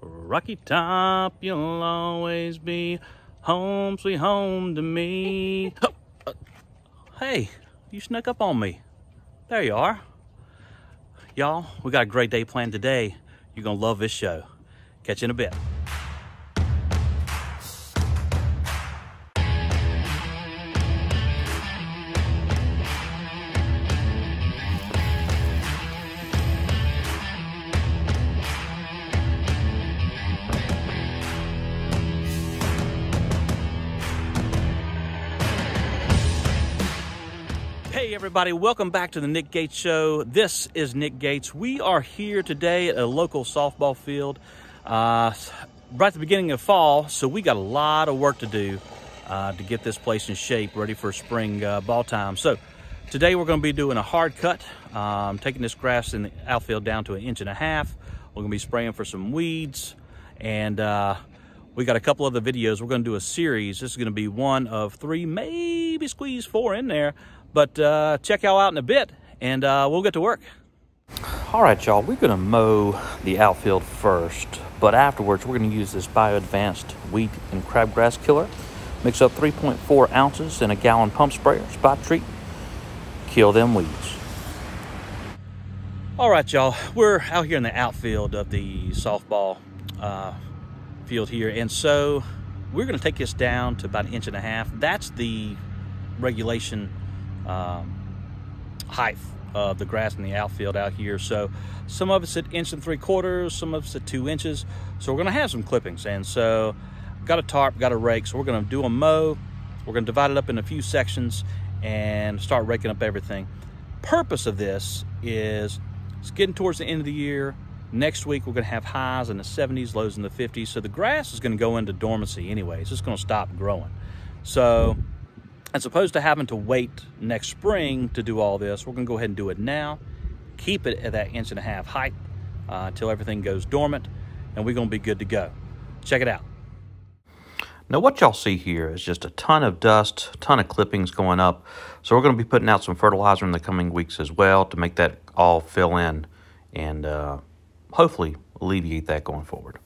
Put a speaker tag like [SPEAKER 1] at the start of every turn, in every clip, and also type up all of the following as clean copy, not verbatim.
[SPEAKER 1] Rocky Top, you'll always be home, sweet home to me. Hey, you snuck up on me. There you are. Y'all, we got a great day planned today. You're gonna love this show. Catch you in a bit. Hey everybody, welcome back to the Nick Gates Show. This is Nick Gates. We are here today at a local softball field right at the beginning of fall, so we got a lot of work to do to get this place in shape, ready for spring ball time. So today we're going to be doing a hard cut, taking this grass in the outfield down to 1.5 inches. We're going to be spraying for some weeds, and we got a couple other videos. We're going to do a series. This is going to be one of 3, maybe squeeze 4 in there. But check y'all out in a bit, and we'll get to work. All right, y'all, we're going to mow the outfield first, but afterwards we're going to use this bio-advanced weed and crabgrass killer. Mix up 3.4 ounces in a gallon pump sprayer, spot treat, kill them weeds. All right, y'all, we're out here in the outfield of the softball field here, and so we're going to take this down to about 1.5 inches. That's the regulation height of the grass in the outfield out here. So some of it's at 1.75 inches, some of it's at 2 inches. So we're gonna have some clippings, and so got a tarp, got a rake, so we're gonna do a mow. We're gonna divide it up in a few sections and start raking up everything. Purpose of this is it's getting towards the end of the year. Next week we're gonna have highs in the 70s, lows in the 50s. So the grass is gonna go into dormancy anyway. It's just gonna stop growing. So as opposed to having to wait next spring to do all this, we're gonna go ahead and do it now, keep it at that 1.5 inch height until everything goes dormant, and we're gonna be good to go. Check it out. Now what y'all see here is just a ton of dust, a ton of clippings going up. So we're gonna be putting out some fertilizer in the coming weeks as well to make that all fill in and hopefully alleviate that going forward.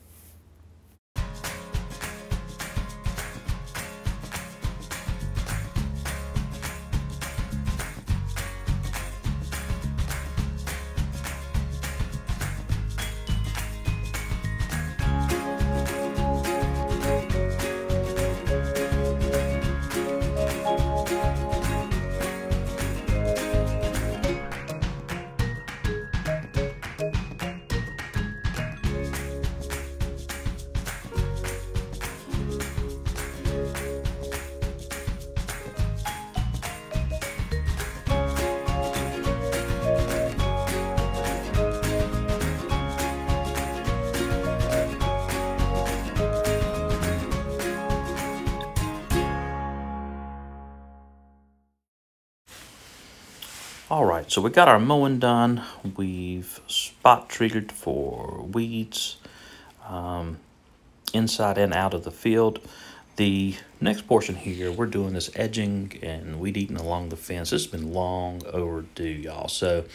[SPEAKER 1] All right, so we got our mowing done. We've spot treated for weeds inside and out of the field. The next portion here, we're doing this edging and weed eating along the fence. This has been long overdue, y'all. So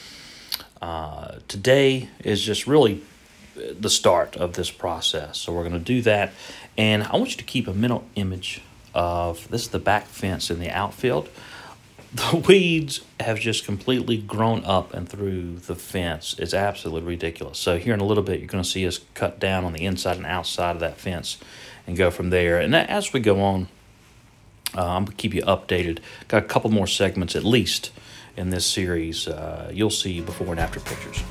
[SPEAKER 1] today is just really the start of this process. So we're gonna do that. And I want you to keep a mental image of, this is the back fence in the outfield. The weeds have just completely grown up and through the fence. It's absolutely ridiculous. So here in a little bit, you're going to see us cut down on the inside and outside of that fence and go from there. And as we go on, I'm going to keep you updated. Got a couple more segments at least in this series. You'll see before and after pictures.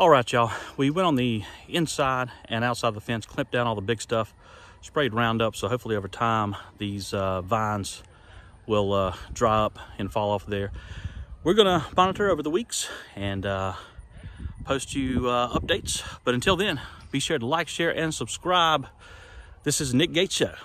[SPEAKER 1] All right, y'all, we went on the inside and outside of the fence, clipped down all the big stuff, sprayed Roundup, so hopefully over time these vines will dry up and fall off there. We're gonna monitor over the weeks and post you updates, but until then, be sure to like, share, and subscribe. This is Nick Gates Show.